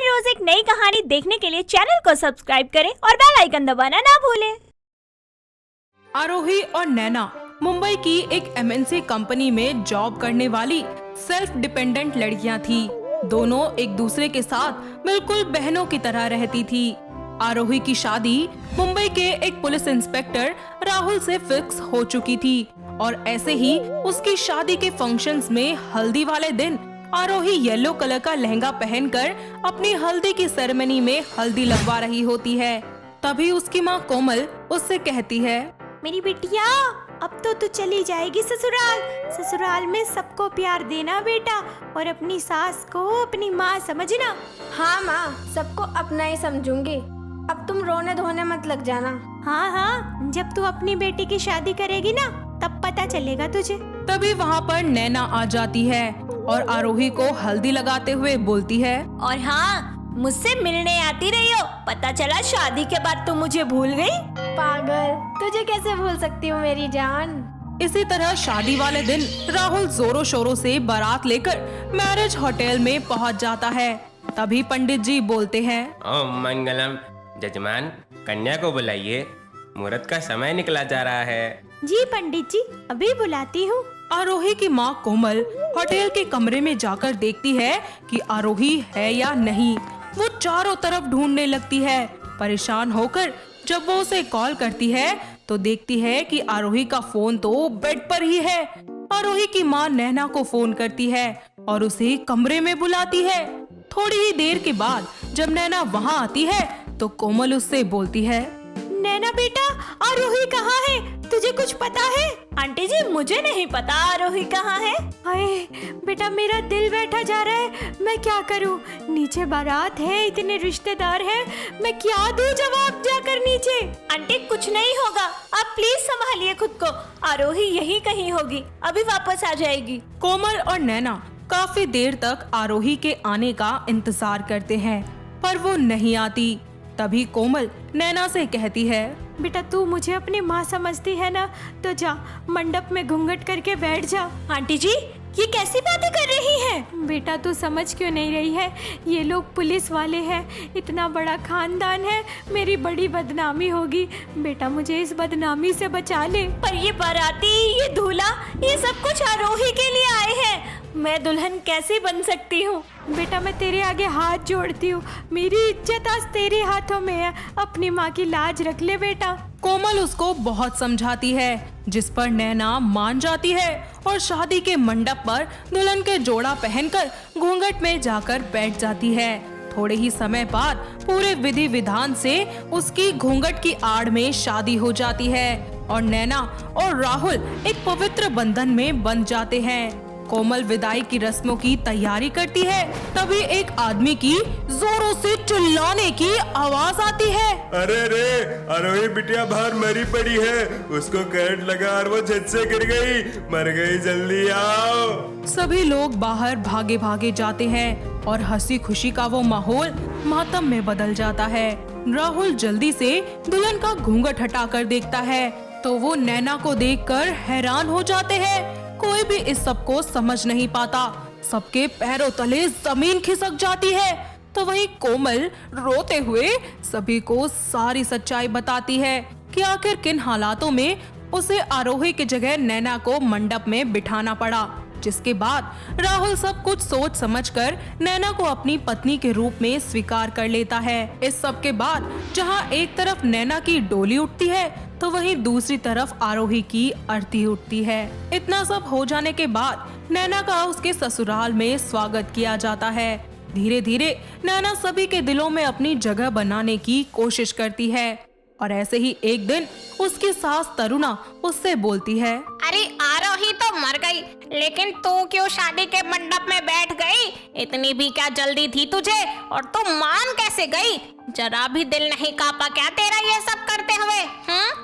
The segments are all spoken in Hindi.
हर रोज एक नई कहानी देखने के लिए चैनल को सब्सक्राइब करें और बेल आइकन दबाना ना भूलें। आरोही और नैना मुंबई की एक एमएनसी कंपनी में जॉब करने वाली सेल्फ डिपेंडेंट लड़कियां थी। दोनों एक दूसरे के साथ बिल्कुल बहनों की तरह रहती थी। आरोही की शादी मुंबई के एक पुलिस इंस्पेक्टर राहुल से फिक्स हो चुकी थी और ऐसे ही उसकी शादी के फंक्शंस में हल्दी वाले दिन आरोही येलो कलर का लहंगा पहनकर अपनी हल्दी की सेरेमनी में हल्दी लगवा रही होती है। तभी उसकी माँ कोमल उससे कहती है, मेरी बिटिया, अब तो तू चली जाएगी ससुराल। ससुराल में सबको प्यार देना बेटा, और अपनी सास को अपनी माँ समझना। हाँ माँ, सबको अपना ही समझूंगी। अब तुम रोने धोने मत लग जाना। हाँ हाँ, जब तू अपनी बेटी की शादी करेगी ना, तब पता चलेगा तुझे। तभी वहाँ पर नैना आ जाती है और आरोही को हल्दी लगाते हुए बोलती है, और हाँ, मुझसे मिलने आती रही हो। पता चला शादी के बाद तो मुझे भूल गई। पागल, तुझे कैसे भूल सकती हूँ मेरी जान। इसी तरह शादी वाले दिन राहुल जोरों शोरों से बारात लेकर मैरिज होटल में पहुँच जाता है। तभी पंडित जी बोलते हैं, ओम मंगलम। जजमान, कन्या को बुलाइए, मुहूर्त का समय निकला जा रहा है। जी पंडित जी, अभी बुलाती हूँ। आरोही की माँ कोमल होटल के कमरे में जाकर देखती है कि आरोही है या नहीं। वो चारों तरफ ढूंढने लगती है। परेशान होकर जब वो उसे कॉल करती है तो देखती है कि आरोही का फोन तो बेड पर ही है। आरोही की माँ नैना को फोन करती है और उसे कमरे में बुलाती है। थोड़ी ही देर के बाद जब नैना वहाँ आती है तो कोमल उससे बोलती है, नैना बेटा, आरोही कहाँ है? तुझे कुछ पता है? आंटी जी, मुझे नहीं पता आरोही कहाँ है। हाय बेटा, मेरा दिल बैठा जा रहा है। मैं क्या करूँ? नीचे बारात है, इतने रिश्तेदार हैं, मैं क्या दूँ जवाब जाकर नीचे? आंटी, कुछ नहीं होगा, आप प्लीज संभालिए खुद को। आरोही यहीं कहीं होगी, अभी वापस आ जाएगी। कोमल और नैना काफी देर तक आरोही के आने का इंतजार करते हैं, पर वो नहीं आती। तभी कोमल नैना से कहती है, बेटा, तू मुझे अपनी माँ समझती है ना, तो जा मंडप में घूंघट करके बैठ जा। आंटी जी, ये कैसी बातें कर रही हैं? बेटा, तू समझ क्यों नहीं रही है? ये लोग पुलिस वाले हैं, इतना बड़ा खानदान है, मेरी बड़ी बदनामी होगी। बेटा, मुझे इस बदनामी से बचा ले। पर ये बाराती, ये दूल्हा, ये सब कुछ आरोही के लिए आए हैं। मैं दुल्हन कैसे बन सकती हूँ? बेटा, मैं तेरे आगे हाथ जोड़ती हूँ, मेरी इज्जत आज तेरे हाथों में है। अपनी माँ की लाज रख ले बेटा। कोमल उसको बहुत समझाती है, जिस पर नैना मान जाती है और शादी के मंडप पर दुल्हन के जोड़ा पहनकर घूंघट में जाकर बैठ जाती है। थोड़े ही समय बाद पूरे विधि विधान से उसकी घूंघट की आड़ में शादी हो जाती है और नैना और राहुल एक पवित्र बंधन में बंध जाते हैं। कोमल विदाई की रस्मों की तैयारी करती है। तभी एक आदमी की जोरों से चिल्लाने की आवाज आती है, अरे रे, आरोही बिटिया बाहर मरी पड़ी है, उसको करंट लगा और वो छत से गिर गई, मर गई, जल्दी आओ। सभी लोग बाहर भागे भागे जाते हैं और हंसी खुशी का वो माहौल मातम में बदल जाता है। राहुल जल्दी से दुल्हन का घूंघट हटाकर देखता है तो वो नैना को देखकर हैरान हो जाते हैं। कोई भी इस सब को समझ नहीं पाता। सबके पैरों तले जमीन खिसक जाती है। तो वहीं कोमल रोते हुए सभी को सारी सच्चाई बताती है कि आखिर किन हालातों में उसे आरोही की जगह नैना को मंडप में बिठाना पड़ा। जिसके बाद राहुल सब कुछ सोच समझकर नैना को अपनी पत्नी के रूप में स्वीकार कर लेता है। इस सब के बाद जहां एक तरफ नैना की डोली उठती है तो वहीं दूसरी तरफ आरोही की अर्थी उठती है। इतना सब हो जाने के बाद नैना का उसके ससुराल में स्वागत किया जाता है। धीरे धीरे नैना सभी के दिलों में अपनी जगह बनाने की कोशिश करती है और ऐसे ही एक दिन उसकी सास तरुणा उससे बोलती है, अरे आरोही तो मर गई, लेकिन तू क्यों शादी के मंडप में बैठ गई? इतनी भी क्या जल्दी थी तुझे? और तू मान कैसे गई? जरा भी दिल नहीं कांपा क्या तेरा ये सब करते हुए?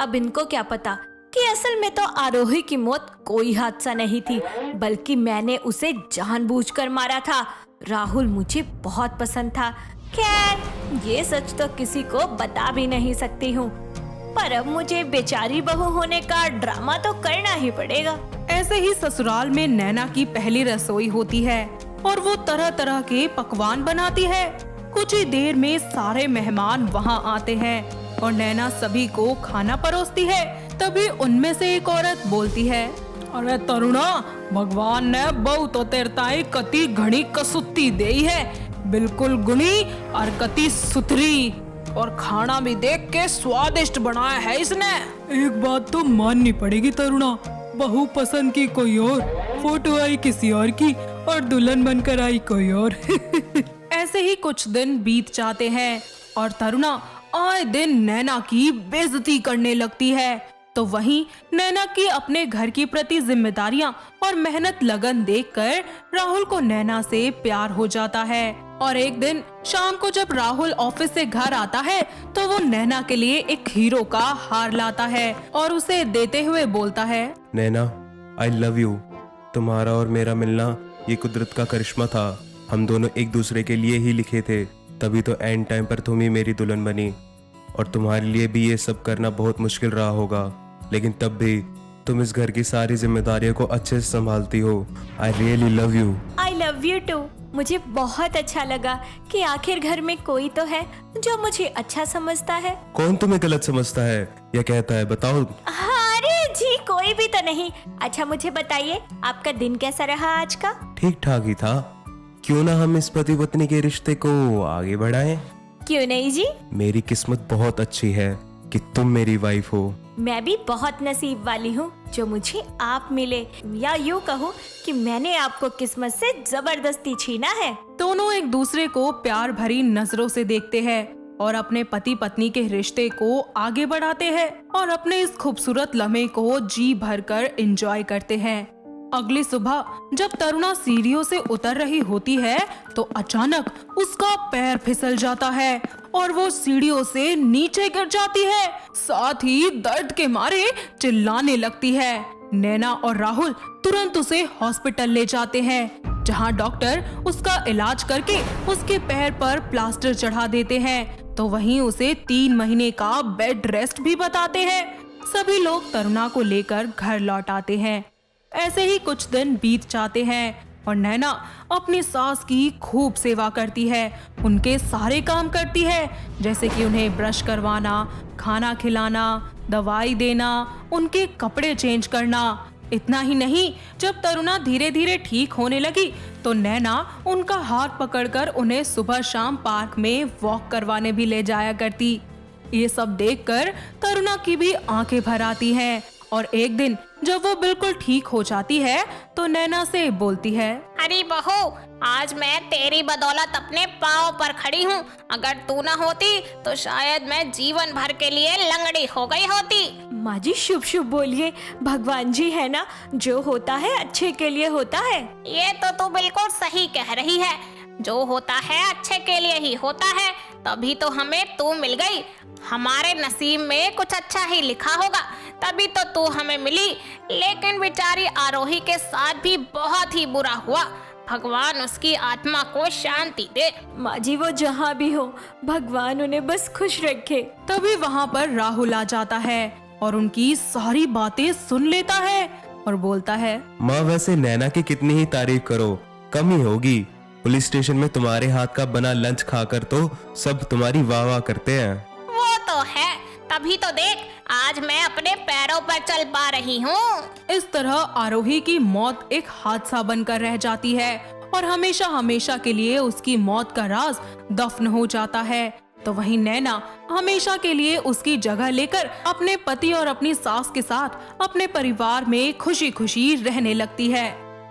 अब इनको क्या पता कि असल में तो आरोही की मौत कोई हादसा नहीं थी, बल्कि मैंने उसे जानबूझकर मारा था। राहुल मुझे बहुत पसंद था। खैर, ये सच तो किसी को बता भी नहीं सकती हूँ, पर अब मुझे बेचारी बहू होने का ड्रामा तो करना ही पड़ेगा। ऐसे ही ससुराल में नैना की पहली रसोई होती है और वो तरह तरह के पकवान बनाती है। कुछ ही देर में सारे मेहमान वहाँ आते हैं और नैना सभी को खाना परोसती है। तभी उनमें से एक औरत बोलती है, अरे तरुणा, भगवान ने बहु तो तेरताई कति घनी कसुत्ती देई है, बिल्कुल गुणी और कति सुथरी, और खाना भी देख के स्वादिष्ट बनाया है इसने। एक बात तो माननी पड़ेगी तरुणा, बहू पसंद की कोई और, फोटो आई किसी और की और दुल्हन बनकर आई कोई और। ऐसे ही कुछ दिन बीत जाते हैं और तरुणा आए दिन नैना की बेइज्जती करने लगती है। तो वहीं नैना की अपने घर की प्रति जिम्मेदारियां और मेहनत लगन देखकर राहुल को नैना से प्यार हो जाता है। और एक दिन शाम को जब राहुल ऑफिस से घर आता है तो वो नैना के लिए एक हीरो का हार लाता है और उसे देते हुए बोलता है, नैना, आई लव यू। तुम्हारा और मेरा मिलना ये कुदरत का करिश्मा था। हम दोनों एक दूसरे के लिए ही लिखे थे, तभी तो एंड टाइम पर तुम ही मेरी दुल्हन बनी। और तुम्हारे लिए भी ये सब करना बहुत मुश्किल रहा होगा, लेकिन तब भी तुम इस घर की सारी जिम्मेदारियों को अच्छे से संभालती हो। I really love you. I love you too. मुझे बहुत अच्छा लगा कि आखिर घर में कोई तो है जो मुझे अच्छा समझता है। कौन तुम्हें गलत समझता है या कहता है, बताओ। अरे जी, कोई भी तो नहीं। अच्छा मुझे बताइए, आपका दिन कैसा रहा आज का? ठीक ठाक ही था। क्यों ना हम इस पति पत्नी के रिश्ते को आगे बढ़ाएं? क्यों नहीं जी। मेरी किस्मत बहुत अच्छी है कि तुम मेरी वाइफ हो। मैं भी बहुत नसीब वाली हूँ जो मुझे आप मिले, या यूँ कहूँ कि मैंने आपको किस्मत से जबरदस्ती छीना है। दोनों एक दूसरे को प्यार भरी नजरों से देखते हैं और अपने पति पत्नी के रिश्ते को आगे बढ़ाते हैं और अपने इस खूबसूरत लम्हे को जी भरकर एंजॉय करते हैं। अगली सुबह जब तरुणा सीढ़ियों से उतर रही होती है तो अचानक उसका पैर फिसल जाता है और वो सीढ़ियों से नीचे गिर जाती है, साथ ही दर्द के मारे चिल्लाने लगती है। नैना और राहुल तुरंत उसे हॉस्पिटल ले जाते हैं, जहां डॉक्टर उसका इलाज करके उसके पैर पर प्लास्टर चढ़ा देते हैं। तो वहीं उसे 3 महीने का बेड रेस्ट भी बताते हैं। सभी लोग तरुणा को लेकर घर लौट आते हैं। ऐसे ही कुछ दिन बीत जाते हैं और नैना अपनी सास की खूब सेवा करती है, उनके सारे काम करती है, जैसे कि उन्हें ब्रश करवाना, खाना खिलाना, दवाई देना, उनके कपड़े चेंज करना। इतना ही नहीं, जब तरुणा धीरे धीरे ठीक होने लगी तो नैना उनका हाथ पकड़कर उन्हें सुबह शाम पार्क में वॉक करवाने भी ले जाया करती। ये सब देखकर तरुणा की भी आंखें भर आती हैं और एक दिन जब वो बिल्कुल ठीक हो जाती है तो नैना से बोलती है, अरे बहू, आज मैं तेरी बदौलत अपने पाँव पर खड़ी हूँ। अगर तू ना होती तो शायद मैं जीवन भर के लिए लंगड़ी हो गई होती। माँ जी शुभ शुभ बोलिए, भगवान जी है ना, जो होता है अच्छे के लिए होता है। ये तो तू बिल्कुल सही कह रही है, जो होता है अच्छे के लिए ही होता है। तभी तो हमें तू मिल गई। हमारे नसीब में कुछ अच्छा ही लिखा होगा, तभी तो तू हमें मिली। लेकिन बेचारी आरोही के साथ भी बहुत ही बुरा हुआ। भगवान उसकी आत्मा को शांति दे। माँ जी वो जहाँ भी हो, भगवान उन्हें बस खुश रखे। तभी वहाँ पर राहुल आ जाता है और उनकी सारी बातें सुन लेता है और बोलता है, माँ वैसे नैना की कितनी ही तारीफ करो, कम ही होगी। पुलिस स्टेशन में तुम्हारे हाथ का बना लंच खाकर तो सब तुम्हारी वाह वाह करते हैं। वो तो है, तभी तो देख आज मैं अपने पैरों पर चल पा रही हूँ। इस तरह आरोही की मौत एक हादसा बनकर रह जाती है और हमेशा हमेशा के लिए उसकी मौत का राज दफन हो जाता है। तो वहीं नैना हमेशा के लिए उसकी जगह लेकर अपने पति और अपनी सास के साथ अपने परिवार में खुशी खुशी रहने लगती है।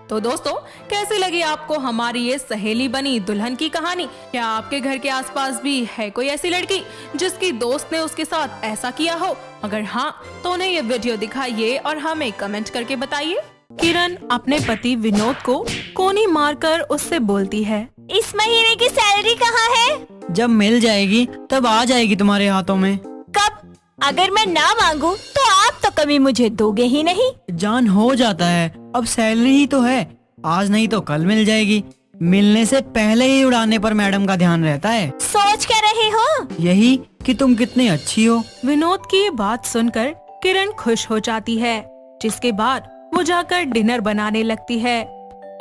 तो दोस्तों, कैसी लगी आपको हमारी ये सहेली बनी दुल्हन की कहानी? क्या आपके घर के आसपास भी है कोई ऐसी लड़की जिसकी दोस्त ने उसके साथ ऐसा किया हो? अगर हाँ तो उन्हें ये वीडियो दिखाइए और हमें कमेंट करके बताइए। किरण अपने पति विनोद को कोनी मारकर उससे बोलती है, इस महीने की सैलरी कहाँ है? जब मिल जाएगी तब आ जाएगी तुम्हारे हाथों में। कब? अगर मैं ना मांगू तो आप तो कभी मुझे दोगे ही नहीं। जान हो जाता है, अब सैलरी ही तो है, आज नहीं तो कल मिल जाएगी। मिलने से पहले ही उड़ाने पर मैडम का ध्यान रहता है। सोच क्या रहे हो? यही कि तुम कितनी अच्छी हो। विनोद की ये बात सुनकर किरण खुश हो जाती है, जिसके बाद वो जाकर डिनर बनाने लगती है।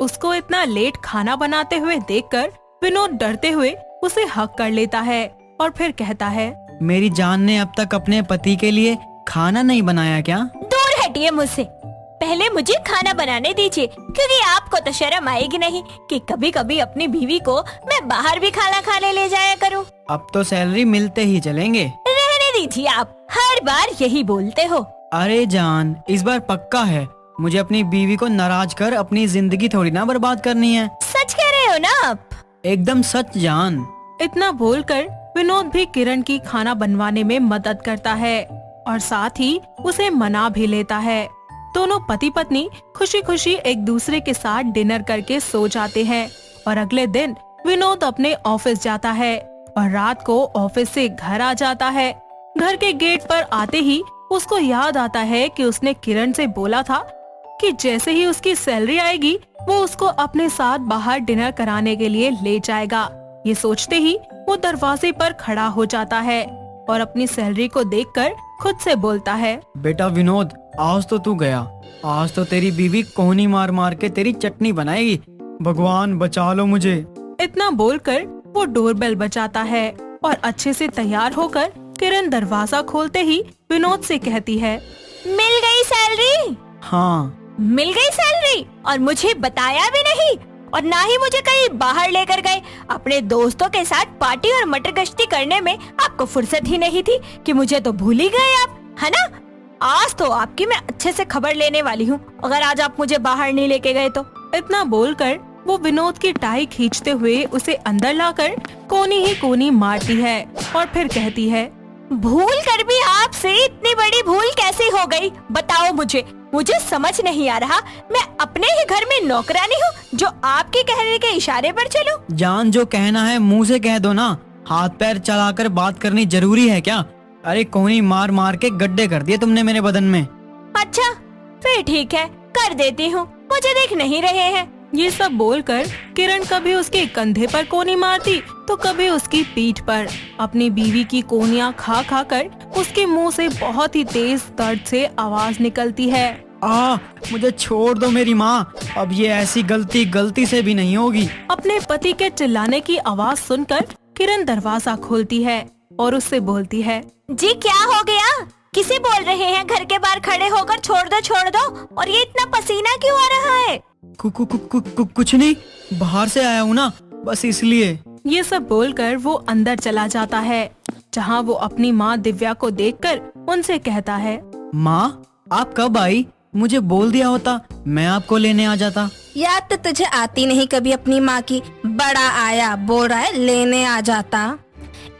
उसको इतना लेट खाना बनाते हुए देखकर विनोद डरते हुए उसे हक कर लेता है और फिर कहता है, मेरी जान ने अब तक अपने पति के लिए खाना नहीं बनाया क्या? दूर हटिए मुझसे, पहले मुझे खाना बनाने दीजिए, क्योंकि आपको तो शर्म आएगी नहीं कि कभी कभी अपनी बीवी को मैं बाहर भी खाना खाने ले जाया करूं। अब तो सैलरी मिलते ही चलेंगे। रहने दीजिए, आप हर बार यही बोलते हो। अरे जान, इस बार पक्का है, मुझे अपनी बीवी को नाराज कर अपनी जिंदगी थोड़ी ना बर्बाद करनी है। सच कह रहे हो ना आप? एकदम सच जान। इतना बोलकर विनोद भी किरण की खाना बनवाने में मदद करता है और साथ ही उसे मना भी लेता है। दोनों पति पत्नी खुशी खुशी एक दूसरे के साथ डिनर करके सो जाते हैं और अगले दिन विनोद अपने ऑफिस जाता है और रात को ऑफिस से घर आ जाता है। घर के गेट पर आते ही उसको याद आता है कि उसने किरण से बोला था कि जैसे ही उसकी सैलरी आएगी वो उसको अपने साथ बाहर डिनर कराने के लिए ले जाएगा। ये सोचते ही वो दरवाजे पर खड़ा हो जाता है और अपनी सैलरी को देखकर खुद से बोलता है, बेटा विनोद, आज तो तू गया। आज तो तेरी बीवी कोहनी मार मार के तेरी चटनी बनाएगी। भगवान बचा लो मुझे। इतना बोलकर वो डोरबेल बजाता है और अच्छे से तैयार होकर किरण दरवाजा खोलते ही विनोद से कहती है, मिल गई सैलरी? हाँ, मिल गई सैलरी और मुझे बताया भी नहीं, और ना ही मुझे कहीं बाहर लेकर गए। अपने दोस्तों के साथ पार्टी और मटर गश्ती करने में आपको फुर्सत ही नहीं थी कि मुझे तो भूल ही गए आप, है ना? आज तो आपकी मैं अच्छे से खबर लेने वाली हूँ, अगर आज आप मुझे बाहर नहीं लेके गए तो। इतना बोलकर वो विनोद की टाई खींचते हुए उसे अंदर लाकर कोनी ही कोनी मारती है और फिर कहती है, भूल कर भी आपसे इतनी बड़ी भूल कैसे हो गई? बताओ मुझे समझ नहीं आ रहा। मैं अपने ही घर में नौकरानी हूँ जो आपके कहने के इशारे पर चलूं? जान, जो कहना है मुंह से कह दो ना। हाथ पैर चलाकर बात करनी जरूरी है क्या? अरे कोहनी मार मार के गड्ढे कर दिए तुमने मेरे बदन में। अच्छा, फिर ठीक है, कर देती हूँ, मुझे देख नहीं रहे हैं। ये सब बोलकर किरण कभी उसके कंधे पर कोनी मारती तो कभी उसकी पीठ पर। अपनी बीवी की कोनियां खा खा कर उसके मुंह से बहुत ही तेज दर्द से आवाज निकलती है। मुझे छोड़ दो मेरी माँ, अब ये ऐसी गलती से भी नहीं होगी। अपने पति के चिल्लाने की आवाज सुनकर किरण दरवाजा खोलती है और उससे बोलती है, जी क्या हो गया? किसे बोल रहे हैं घर के बाहर खड़े होकर? छोड़ दो। और ये इतना पसीना क्यों आ रहा है? कुछ नहीं, बाहर से आया हूँ ना, बस इसलिए। ये सब बोलकर वो अंदर चला जाता है जहाँ वो अपनी माँ दिव्या को देखकर उनसे कहता है, माँ आप कब आई? मुझे बोल दिया होता, मैं आपको लेने आ जाता। याद तो तुझे आती नहीं कभी अपनी माँ की। बड़ा आया बोल रहा है लेने आ जाता।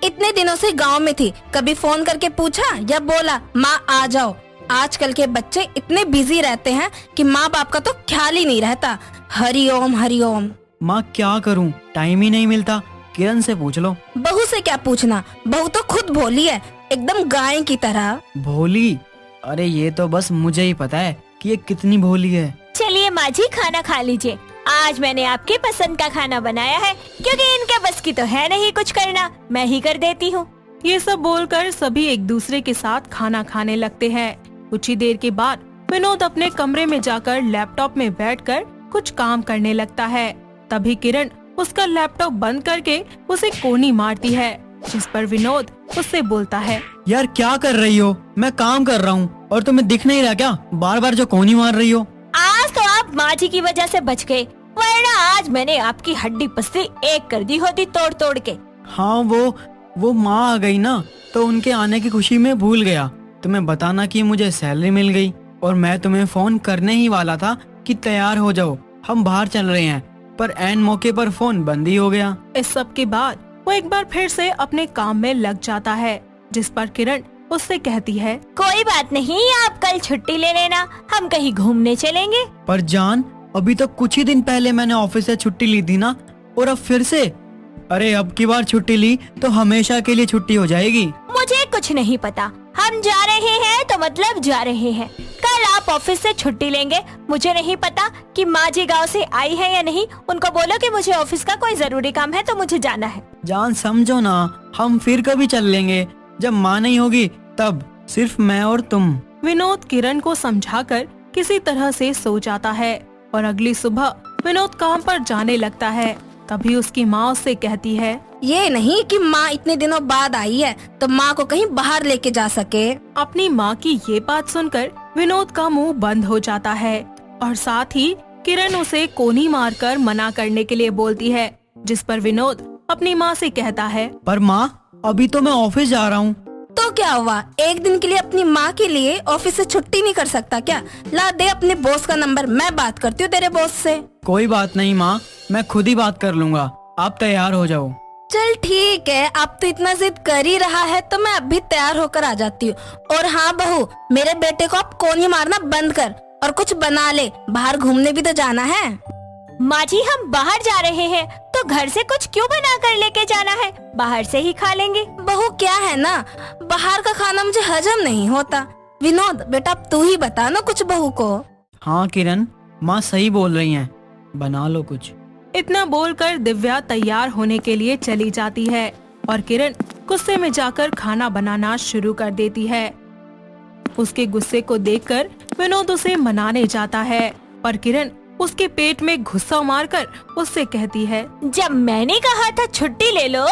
इतने दिनों से गांव में थी, कभी फोन करके पूछा या बोला माँ आ जाओ? आजकल के बच्चे इतने बिजी रहते हैं कि माँ बाप का तो ख्याल ही नहीं रहता। हरिओम हरिओम। माँ क्या करूँ, टाइम ही नहीं मिलता। किरण से पूछ लो। बहू से क्या पूछना, बहू तो खुद भोली है, एकदम गाय की तरह। भोली? अरे ये तो बस मुझे ही पता है कि ये कितनी भोली है। चलिए माँ जी, खाना खा लीजिए। आज मैंने आपके पसंद का खाना बनाया है, क्योंकि इनके बस की तो है नहीं कुछ करना, मैं ही कर देती हूँ। ये सब बोलकर सभी एक दूसरे के साथ खाना खाने लगते हैं। कुछ ही देर के बाद विनोद अपने कमरे में जाकर लैपटॉप में बैठकर कुछ काम करने लगता है। तभी किरण उसका लैपटॉप बंद करके उसे कोनी मारती है, जिस पर विनोद उससे बोलता है, यार क्या कर रही हो? मैं काम कर रहा हूँ और तुम्हें दिख नहीं रहा क्या? बार बार जो कोनी मार रही हो। आज तो आप माँ जी की वजह से बच गए, वरना आज मैंने आपकी हड्डी पस्ती एक कर दी होती तोड़ तोड़ के। हाँ, वो माँ आ गई ना, तो उनके आने की खुशी में भूल गया तुम्हें बताना कि मुझे सैलरी मिल गई, और मैं तुम्हें फोन करने ही वाला था कि तैयार हो जाओ, हम बाहर चल रहे हैं, पर ऐन मौके पर फोन बंद ही हो गया। इस सब के बाद वो एक बार फिर से अपने काम में लग जाता है, जिस पर किरण उससे कहती है, कोई बात नहीं, आप कल छुट्टी ले लेना, हम कहीं घूमने चलेंगे। पर जान, अभी तो कुछ ही दिन पहले मैंने ऑफिस से छुट्टी ली थी ना, और अब फिर से? अरे अब की बार छुट्टी ली तो हमेशा के लिए छुट्टी हो जाएगी। मुझे कुछ नहीं पता, हम जा रहे हैं तो मतलब जा रहे हैं। कल आप ऑफिस से छुट्टी लेंगे, मुझे नहीं पता कि माँ जी गाँव से आई है या नहीं। उनको बोलो कि मुझे ऑफिस का कोई जरूरी काम है तो मुझे जाना है। जान समझो ना, हम फिर कभी चल लेंगे, जब माँ नहीं होगी तब, सिर्फ मैं और तुम। विनोद किरण को समझाकर किसी तरह से सो जाता है और अगली सुबह विनोद काम पर जाने लगता है। तभी उसकी माँ उससे कहती है, ये नहीं कि माँ इतने दिनों बाद आई है तो माँ को कहीं बाहर लेके जा सके। अपनी माँ की ये बात सुनकर विनोद का मुंह बंद हो जाता है और साथ ही किरण उसे कोनी मारकर मना करने के लिए बोलती है, जिस पर विनोद अपनी माँ से कहता है, पर माँ अभी तो मैं ऑफिस जा रहा हूँ। तो क्या हुआ, एक दिन के लिए अपनी माँ के लिए ऑफिस से छुट्टी नहीं कर सकता क्या? ला दे अपने बॉस का नंबर, मैं बात करती हूँ तेरे बॉस से। कोई बात नहीं माँ, मैं खुद ही बात कर लूँगा, आप तैयार हो जाओ। चल ठीक है, अब तो इतना जिद कर ही रहा है तो मैं अभी तैयार होकर आ जाती हूँ। और हाँ बहू, मेरे बेटे को अब कोनी मारना बंद कर और कुछ बना ले, बाहर घूमने भी तो जाना है। माँ जी हम बाहर जा रहे हैं तो घर से कुछ क्यों बना कर लेके जाना है, बाहर से ही खा लेंगे। बहू क्या है ना, बाहर का खाना मुझे हजम नहीं होता। विनोद बेटा अब तू ही बता ना कुछ बहू को। हाँ किरण, माँ सही बोल रही हैं, बना लो कुछ। इतना बोलकर दिव्या तैयार होने के लिए चली जाती है और किरण गुस्से में जाकर खाना बनाना शुरू कर देती है। उसके गुस्से को देखकर विनोद उसे मनाने जाता है पर किरण उसके पेट में गुस्सा मारकर उससे कहती है, जब मैंने कहा था छुट्टी ले लो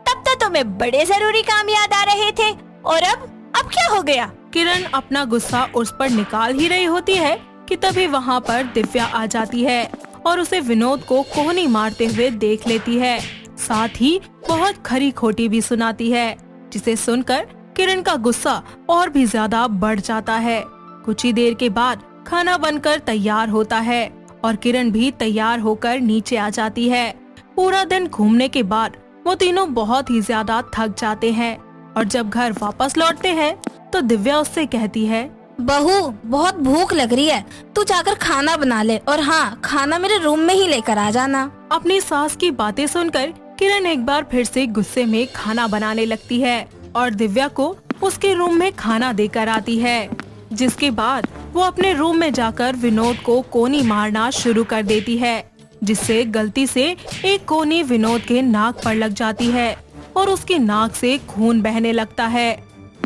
तब तो तुम्हें बड़े जरूरी काम याद आ रहे थे और अब क्या हो गया। किरण अपना गुस्सा उस पर निकाल ही रही होती है कि तभी वहाँ पर दिव्या आ जाती है और उसे विनोद को कोहनी मारते हुए देख लेती है। साथ ही बहुत खरी खोटी भी सुनाती है, जिसे सुनकर किरण का गुस्सा और भी ज्यादा बढ़ जाता है। कुछ ही देर के बाद खाना बनकर तैयार होता है और किरण भी तैयार होकर नीचे आ जाती है। पूरा दिन घूमने के बाद वो तीनों बहुत ही ज्यादा थक जाते हैं और जब घर वापस लौटते हैं तो दिव्या उससे कहती है, बहू बहुत भूख लग रही है, तू जाकर खाना बना ले और हाँ खाना मेरे रूम में ही लेकर आ जाना। अपनी सास की बातें सुनकर किरण एक बार फिर से गुस्से में खाना बनाने लगती है और दिव्या को उसके रूम में खाना देकर आती है, जिसके बाद वो अपने रूम में जाकर विनोद को कोनी मारना शुरू कर देती है, जिससे गलती से एक कोनी विनोद के नाक पर लग जाती है और उसकी नाक से खून बहने लगता है।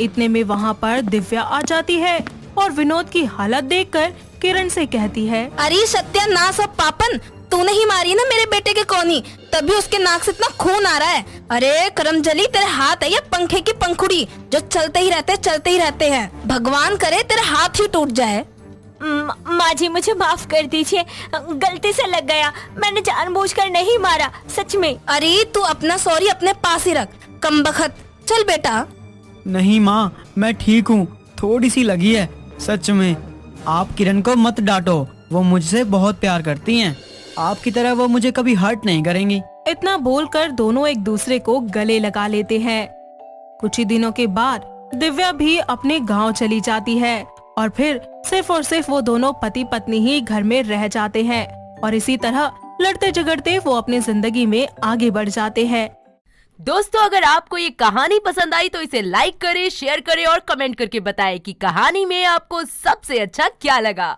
इतने में वहाँ पर दिव्या आ जाती है और विनोद की हालत देखकर किरण से कहती है, अरे सत्यानाश और पापन, तूने ही मारी ना मेरे बेटे के कोनी, तभी उसके नाक से इतना खून आ रहा है। अरे करमजली, तेरे हाथ है या पंखे की पंखुड़ी जो चलते ही रहते हैं। भगवान करे तेरे हाथ ही टूट जाए। माँ जी मुझे माफ कर दीजिए, गलती से लग गया, मैंने जानबूझकर नहीं मारा, सच में। अरे तू अपना सॉरी अपने पास ही रख, कमबख्त। चल बेटा। नहीं माँ, मैं ठीक हूँ, थोड़ी सी लगी है सच में। आप किरण को मत डांटो, वो मुझसे बहुत प्यार करती हैं। आपकी तरह वो मुझे कभी हर्ट नहीं करेंगी। इतना बोलकर दोनों एक दूसरे को गले लगा लेते हैं। कुछ ही दिनों के बाद दिव्या भी अपने गांव चली जाती है और फिर सिर्फ और सिर्फ वो दोनों पति पत्नी ही घर में रह जाते हैं और इसी तरह लड़ते झगड़ते वो अपनी जिंदगी में आगे बढ़ जाते हैं। दोस्तों, अगर आपको ये कहानी पसंद आई तो इसे लाइक करें, शेयर करें और कमेंट करके बताएं कि कहानी में आपको सबसे अच्छा क्या लगा।